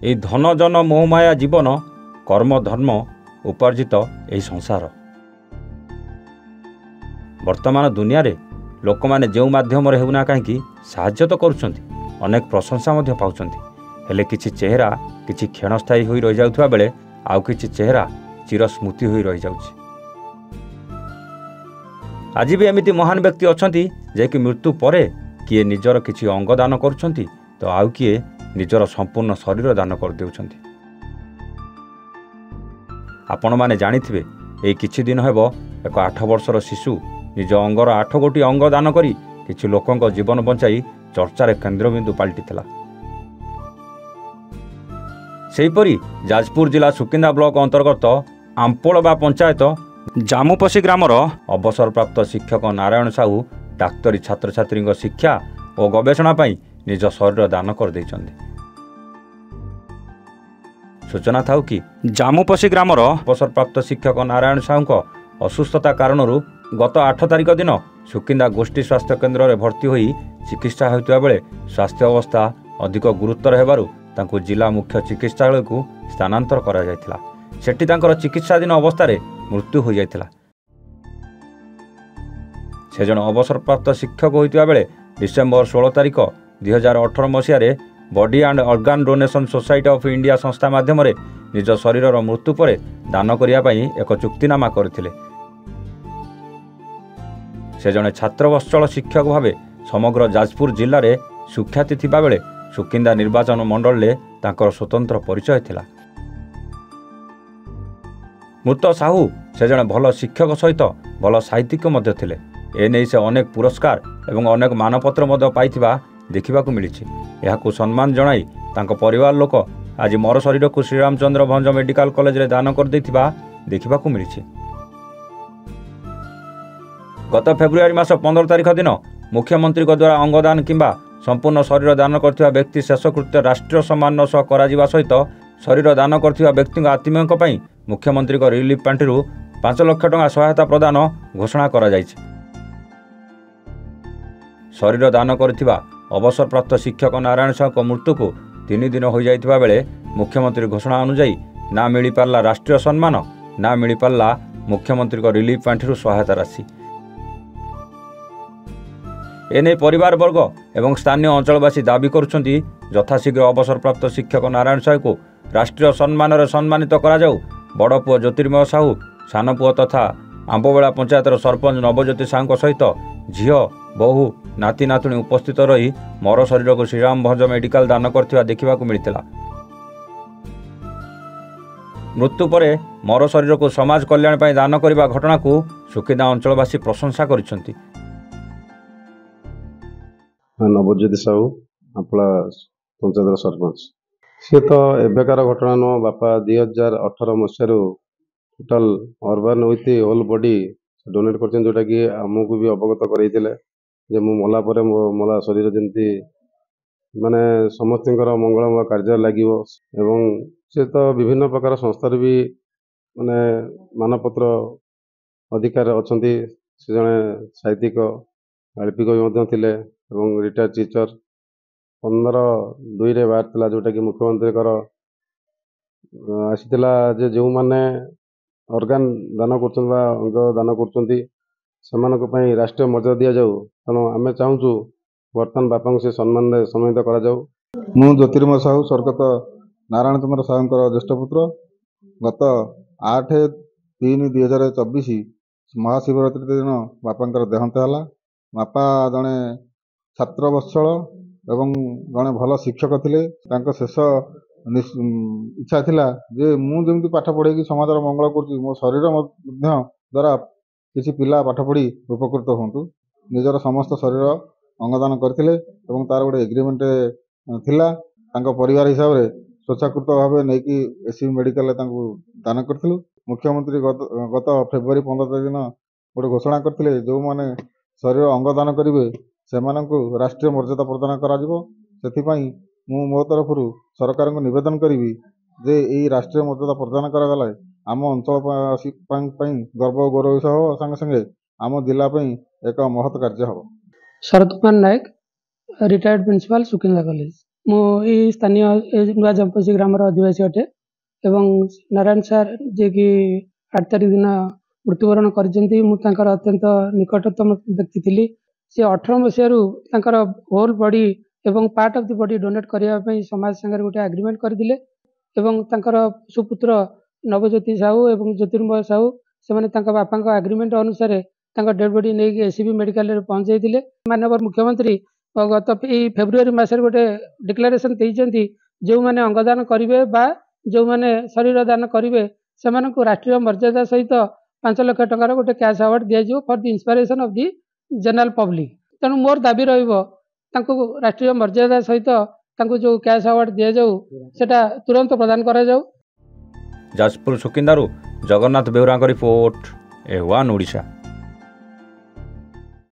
এই ଧନ ଜନ ମୋହମାୟା ଜୀବନ କର୍ମ ଧର୍ମ ଉପାର୍ଜିତ ଏହି ସଂସାର। ବର୍ତ୍ତମାନ ଦୁନିଆରେ ଲୋକମାନେ ଯେଉଁ ମାଧ୍ୟମରେ ହେଉନା କାହିଁକି ସାହାଯ୍ୟ ତ କରୁଛନ୍ତି, ଅନେକ ପ୍ରଶଂସା ମଧ୍ୟ ପାଉଛନ୍ତି, ହେଲେ କିଛି ଚେହେରା କିଛି କ୍ଷଣସ୍ଥାୟୀ ହୋଇ ରହିଯାଉଥିବା ବେଳେ ଆଉ କିଛି ଚେହେରା ଚିରସ୍ମୃତି ହୋଇ ରହିଯାଉଛି। ଆଜି ବି ଏମିତି ମହାନ ବ୍ୟକ୍ତି ଅଛନ୍ତି ଯିଏକି ମୃତ୍ୟୁ ପରେ କିଏ ନିଜର କିଛି ଅଙ୍ଗ ଦାନ କରୁଛନ୍ତି ତ ଆଉ କିଏ ନିଜର ସମ୍ପୂର୍ଣ୍ଣ ଶରୀର ଦାନ କରିଦେଉଛନ୍ତି। ଆପଣମାନେ ଜାଣିଥିବେ ଏଇ କିଛି ଦିନ ହେବ ଏକ 8 ବର୍ଷର ଶିଶୁ ନିଜ ଅଙ୍ଗର 8 ଗୋଟି ଅଙ୍ଗ ଦାନ କରି କିଛି ଲୋକଙ୍କ ଜୀବନ ବଞ୍ଚାଇ ଚର୍ଚ୍ଚାରେ କେନ୍ଦ୍ରବିନ୍ଦୁ ପାଲଟିଥିଲା। ସେହିପରି ଯାଜପୁର ଜିଲ୍ଲା ସୁକିନ୍ଦା ବ୍ଲକ ଅନ୍ତର୍ଗତ ଆମ୍ପୋଳବା ପଞ୍ଚାୟତ ଜାମୁପଶି ଗ୍ରାମର ଅବସରପ୍ରାପ୍ତ ଶିକ୍ଷକ ନାରାୟଣ ସାହୁ ଡାକ୍ତରୀ ଛାତ୍ରଛାତ୍ରୀଙ୍କ ଶିକ୍ଷା ଓ ଗବେଷଣା ପାଇଁ ନିଜ ଶରୀର ଦାନ କରିଦେଇଛନ୍ତି। ସୂଚନା ଥାଉ କି ଜାମୁପଶି ଗ୍ରାମର ଅବସରପ୍ରାପ୍ତ ଶିକ୍ଷକ ନାରାୟଣ ସାହୁଙ୍କ ଅସୁସ୍ଥତା କାରଣରୁ ଗତ 8 ତାରିଖ ଦିନ ସୁକିନ୍ଦା ଗୋଷ୍ଠୀ ସ୍ୱାସ୍ଥ୍ୟ କେନ୍ଦ୍ରରେ ଭର୍ତ୍ତି ହୋଇ ଚିକିତ୍ସା ହେଉଥିବା ବେଳେ ସ୍ୱାସ୍ଥ୍ୟ ଅବସ୍ଥା ଅଧିକ ଗୁରୁତର ହେବାରୁ ତାଙ୍କୁ ଜିଲ୍ଲା ମୁଖ୍ୟ ଚିକିତ୍ସାଳୟକୁ ସ୍ଥାନାନ୍ତର କରାଯାଇଥିଲା। ସେଠି ତାଙ୍କର ଚିକିତ୍ସାଧୀନ ଅବସ୍ଥାରେ ମୃତ୍ୟୁ ହୋଇଯାଇଥିଲା। ସେ ଜଣେ ଅବସରପ୍ରାପ୍ତ ଶିକ୍ଷକ ହୋଇଥିବା ବେଳେ ଡିସେମ୍ବର 16 ତାରିଖ 2018 ମସିହାରେ body and organ donation society of India ସଂସ୍ଥା ମାଧ୍ୟମରେ ନିଜ ଶରୀରର ମୃତ୍ୟୁ ପରେ ଦାନ କରିବା ପାଇଁ ଏକ ଚୁକ୍ତିନାମା କରିଥିଲେ। ସେ ଜଣେ ଛାତ୍ରବତ୍ସଳ ଶିକ୍ଷକ ଭାବେ ସମଗ୍ର ଯାଜପୁର ଜିଲ୍ଲାରେ ସୁଖ୍ୟାତି ଥିବାବେଳେ ସୁକିନ୍ଦା ନିର୍ବାଚନ ମଣ୍ଡଳରେ ତାଙ୍କର ସ୍ୱତନ୍ତ୍ର ପରିଚୟ ଥିଲା। ମୃତ ସାହୁ ସେ ଜଣେ ଭଲ ଶିକ୍ଷକ ସହିତ ଭଲ ସାହିତ୍ୟିକ ମଧ୍ୟ ଥିଲେ। ଏନେଇ ସେ ଅନେକ ପୁରସ୍କାର ଏବଂ ଅନେକ ମାନପତ୍ର ମଧ୍ୟ ପାଇଥିବା ଦେଖିବାକୁ ମିଳିଛି। ଏହାକୁ ସମ୍ମାନ ଜଣାଇ ତାଙ୍କ ପରିବାର ଲୋକ ଆଜି ମର ଶରୀରକୁ ଶ୍ରୀରାମଚନ୍ଦ୍ର ଭଞ୍ଜ ମେଡିକାଲ କଲେଜରେ ଦାନ କରିଦେଇଥିବା ଦେଖିବାକୁ ମିଳିଛି। ଗତ ଫେବୃଆରୀ ମାସ 15 ତାରିଖ ଦିନ ମୁଖ୍ୟମନ୍ତ୍ରୀଙ୍କ ଦ୍ୱାରା ଅଙ୍ଗଦାନ କିମ୍ବା ସମ୍ପୂର୍ଣ୍ଣ ଶରୀର ଦାନ କରିଥିବା ବ୍ୟକ୍ତି ଶେଷକୃତ୍ୟ ରାଷ୍ଟ୍ରୀୟ ସମ୍ମାନର ସହ କରାଯିବା ସହିତ ଶରୀର ଦାନ କରିଥିବା ବ୍ୟକ୍ତିଙ୍କ ଆତ୍ମୀୟଙ୍କ ପାଇଁ ମୁଖ୍ୟମନ୍ତ୍ରୀଙ୍କ ରିଲିଫ ପାଣ୍ଠିରୁ 5 ଲକ୍ଷ ଟଙ୍କା ସହାୟତା ପ୍ରଦାନ ଘୋଷଣା କରାଯାଇଛି। ଶରୀର ଦାନ କରିଥିବା ଅବସରପ୍ରାପ୍ତ ଶିକ୍ଷକ ନାରାୟଣ ସାହୁଙ୍କ ମୃତ୍ୟୁକୁ 3 ଦିନ ହୋଇଯାଇଥିବା ବେଳେ ମୁଖ୍ୟମନ୍ତ୍ରୀ ଘୋଷଣା ଅନୁଯାୟୀ ନା ମିଳିପାରିଲା ରାଷ୍ଟ୍ରୀୟ ସମ୍ମାନ, ନା ମିଳିପାରିଲା ମୁଖ୍ୟମନ୍ତ୍ରୀଙ୍କ ରିଲିଫ ପାଣ୍ଠିରୁ ସହାୟତା ରାଶି। ଏନେଇ ପରିବାରବର୍ଗ ଏବଂ ସ୍ଥାନୀୟ ଅଞ୍ଚଳବାସୀ ଦାବି କରୁଛନ୍ତି ଯଥାଶୀଘ୍ର ଅବସରପ୍ରାପ୍ତ ଶିକ୍ଷକ ନାରାୟଣ ସାହୁଙ୍କୁ ରାଷ୍ଟ୍ରୀୟ ସମ୍ମାନରେ ସମ୍ମାନିତ କରାଯାଉ। ବଡ଼ ପୁଅ ଜ୍ୟୋତିର୍ମୟ ସାହୁ, ସାନ ପୁଅ ତଥା ଆମ୍ବବେଳା ପଞ୍ଚାୟତର ସରପଞ୍ଚ ନବଜ୍ୟୋତି ସାହୁଙ୍କ ସହିତ ଝିଅ, ବୋହୂ, ନାତି ନାତୁଣୀ ଉପସ୍ଥିତ ରହି ମର ଶରୀରକୁ ଶ୍ରୀରାମ ଭଞ୍ଜ ମେଡିକାଲ ଦାନ କରିଥିବା ଦେଖିବାକୁ ମିଳିଥିଲା। ମୃତ୍ୟୁ ପରେ ମର ଶରୀରକୁ ସମାଜ କଲ୍ୟାଣ ପାଇଁ ଦାନ କରିବା ଘଟଣାକୁ ସୁକିନ୍ଦା ଅଞ୍ଚଳବାସୀ ପ୍ରଶଂସା କରିଛନ୍ତି। ନବଜ୍ୟୋତି ସାହୁ, ଆମ୍ପଳା ପଞ୍ଚାୟତର ସରପଞ୍ଚ। ସିଏ ତ ଏବେକାର ଘଟଣା ନୁହଁ। ବାପା 2018 ମସିହାରୁ total organ with whole body donate କରିଛନ୍ତି, ଯେଉଁଟାକି ଆମକୁ ବି ଅବଗତ କରାଇଥିଲେ ଯେ ମୁଁ ମଲା ପରେ ମୋ ମଲା ଶରୀର ଯେମିତି ମାନେ ସମସ୍ତଙ୍କର ମଙ୍ଗଳମୟ କାର୍ଯ୍ୟରେ ଲାଗିବ। ଏବଂ ସେ ତ ବିଭିନ୍ନ ପ୍ରକାର ସଂସ୍ଥାରେ ବି ମାନେ ମାନପତ୍ର ଅଧିକାର ଅଛନ୍ତି। ସେ ଜଣେ ସାହିତ୍ୟିକ, ଗାଳ୍ପିକ ବି ମଧ୍ୟ ଥିଲେ ଏବଂ ରିଟାୟାର୍ଡ ଟିଚର। 15/2ରେ ବାହାରିଥିଲା, ଯେଉଁଟାକି ମୁଖ୍ୟମନ୍ତ୍ରୀଙ୍କର ଆସିଥିଲା ଯେ ଯେଉଁମାନେ ଅର୍ଗାନ ଦାନ କରୁଛନ୍ତି ବା ଅଙ୍ଗ ଦାନ କରୁଛନ୍ତି ସେମାନଙ୍କ ପାଇଁ ରାଷ୍ଟ୍ରୀୟ ମର୍ଯ୍ୟାଦା ଦିଆଯାଉ। ତେଣୁ ଆମେ ଚାହୁଁଛୁ ବର୍ତ୍ତମାନ ବାପାଙ୍କୁ ସେ ସମ୍ମାନରେ ସମ୍ମାନିତ କରାଯାଉ। ମୁଁ ଜ୍ୟୋତିର୍ମୟ ସାହୁ, ସ୍ୱର୍ଗତ ନାରାୟଣ ଚନ୍ଦ୍ର ସାହୁଙ୍କର ଜ୍ୟେଷ୍ଠ ପୁତ୍ର। ଗତ 8/3/2024 ମହାଶିବରାତ୍ରି ଦିନ ବାପାଙ୍କର ଦେହାନ୍ତ ହେଲା। ବାପା ଜଣେ ଛାତ୍ରବତ୍ସଳ ଏବଂ ଜଣେ ଭଲ ଶିକ୍ଷକ ଥିଲେ। ତାଙ୍କ ଶେଷ ଇଚ୍ଛା ଥିଲା ଯେ ମୁଁ ଯେମିତି ପାଠ ପଢ଼େଇକି ସମାଜର ମଙ୍ଗଳ କରୁଛି, ମୋ ଶରୀର ମଧ୍ୟ ଦ୍ୱାରା କିଛି ପିଲା ପାଠ ପଢ଼ି ଉପକୃତ ହୁଅନ୍ତୁ। ନିଜର ସମସ୍ତ ଶରୀର ଅଙ୍ଗଦାନ କରିଥିଲେ ଏବଂ ତାର ଗୋଟେ ଏଗ୍ରିମେଣ୍ଟ ଥିଲା। ତାଙ୍କ ପରିବାର ହିସାବରେ ସ୍ୱେଚ୍ଛାକୃତ ଭାବେ ନେଇକି ଏସ୍ସି ମେଡିକାଲରେ ତାଙ୍କୁ ଦାନ କରିଥିଲୁ। ମୁଖ୍ୟମନ୍ତ୍ରୀ ଗତ ଫେବୃଆରୀ 15 ତାରିଖ ଦିନ ଗୋଟେ ଘୋଷଣା କରିଥିଲେ, ଯେଉଁମାନେ ଶରୀର ଅଙ୍ଗଦାନ କରିବେ ସେମାନଙ୍କୁ ରାଷ୍ଟ୍ରୀୟ ମର୍ଯ୍ୟାଦା ପ୍ରଦାନ କରାଯିବ। ସେଥିପାଇଁ ମୁଁ ମୋ ତରଫରୁ ସରକାରଙ୍କୁ ନିବେଦନ କରିବି ଯେ ଏହି ରାଷ୍ଟ୍ରୀୟ ମର୍ଯ୍ୟାଦା ପ୍ରଦାନ କରାଗଲେ ଆମ ଅଞ୍ଚଳ ପାଇଁ ଗର୍ବ ଓ ଗୌରବ ହେବ, ସାଙ୍ଗେ ସାଙ୍ଗେ ଆମ ଜିଲ୍ଲା ପାଇଁ ଏକ ମହତ୍ କାର୍ଯ୍ୟ ହେବ। Sarat Kumar Nayak, retired principal, Sukinda college. ମୁଁ ଏଇ ସ୍ଥାନୀୟ ନୂଆ ଜମ୍ପସି ଗ୍ରାମର ଅଧିବାସୀ ଅଟେ ଏବଂ ନାରାୟଣ ସାର୍ ଯିଏକି 8 ତାରିଖ ଦିନ ମୃତ୍ୟୁବରଣ କରିଛନ୍ତି, ମୁଁ ତାଙ୍କର ଅତ୍ୟନ୍ତ ନିକଟତମ ବ୍ୟକ୍ତି ଥିଲି। ସେ 18 ମସିହାରୁ ତାଙ୍କର ହୋଲ୍ ବଡି ଏବଂ part of the body donate କରିବା ପାଇଁ ସମାଜ ସାଙ୍ଗରେ ଗୋଟେ ଆଗ୍ରିମେଣ୍ଟ କରିଥିଲେ ଏବଂ ତାଙ୍କର ସୁପୁତ୍ର ନବଜ୍ୟୋତି ସାହୁ ଏବଂ ଜ୍ୟୋତିର୍ମୟ ସାହୁ ସେମାନେ ତାଙ୍କ ବାପାଙ୍କ ଆଗ୍ରିମେଣ୍ଟ ଅନୁସାରେ ତାଙ୍କ ଡେଡ୍ ବଡି ନେଇକି ଏସିବି ମେଡିକାଲରେ ପହଞ୍ଚାଇଥିଲେ। ମାନ୍ୟବର ମୁଖ୍ୟମନ୍ତ୍ରୀ ଗତ ଏଇ ଫେବୃଆରୀ ମାସରେ ଗୋଟେ ଡିକ୍ଲାରେସନ ଦେଇଛନ୍ତି, ଯେଉଁମାନେ ଅଙ୍ଗଦାନ କରିବେ ବା ଯେଉଁମାନେ ଶରୀର ଦାନ କରିବେ ସେମାନଙ୍କୁ ରାଷ୍ଟ୍ରୀୟ ମର୍ଯ୍ୟାଦା ସହିତ 5 ଲକ୍ଷ ଟଙ୍କାର ଗୋଟେ କ୍ୟାସ୍ ଆୱାର୍ଡ ଦିଆଯିବ for the inspiration of the general public. ତେଣୁ ମୋର ଦାବି ରହିବ ତାଙ୍କୁ ରାଷ୍ଟ୍ରୀୟ ମର୍ଯ୍ୟାଦା ସହିତ ତାଙ୍କୁ ଯେଉଁ କ୍ୟାସ୍ ଆୱାର୍ଡ ଦିଆଯାଉ ସେଟା ତୁରନ୍ତ ପ୍ରଦାନ କରାଯାଉ। ଯାଜପୁର ସୁକିନ୍ଦାରୁ ଜଗନ୍ନାଥ ବେହୁରାଙ୍କ ରିପୋର୍ଟ, A1 ଓଡ଼ିଶା।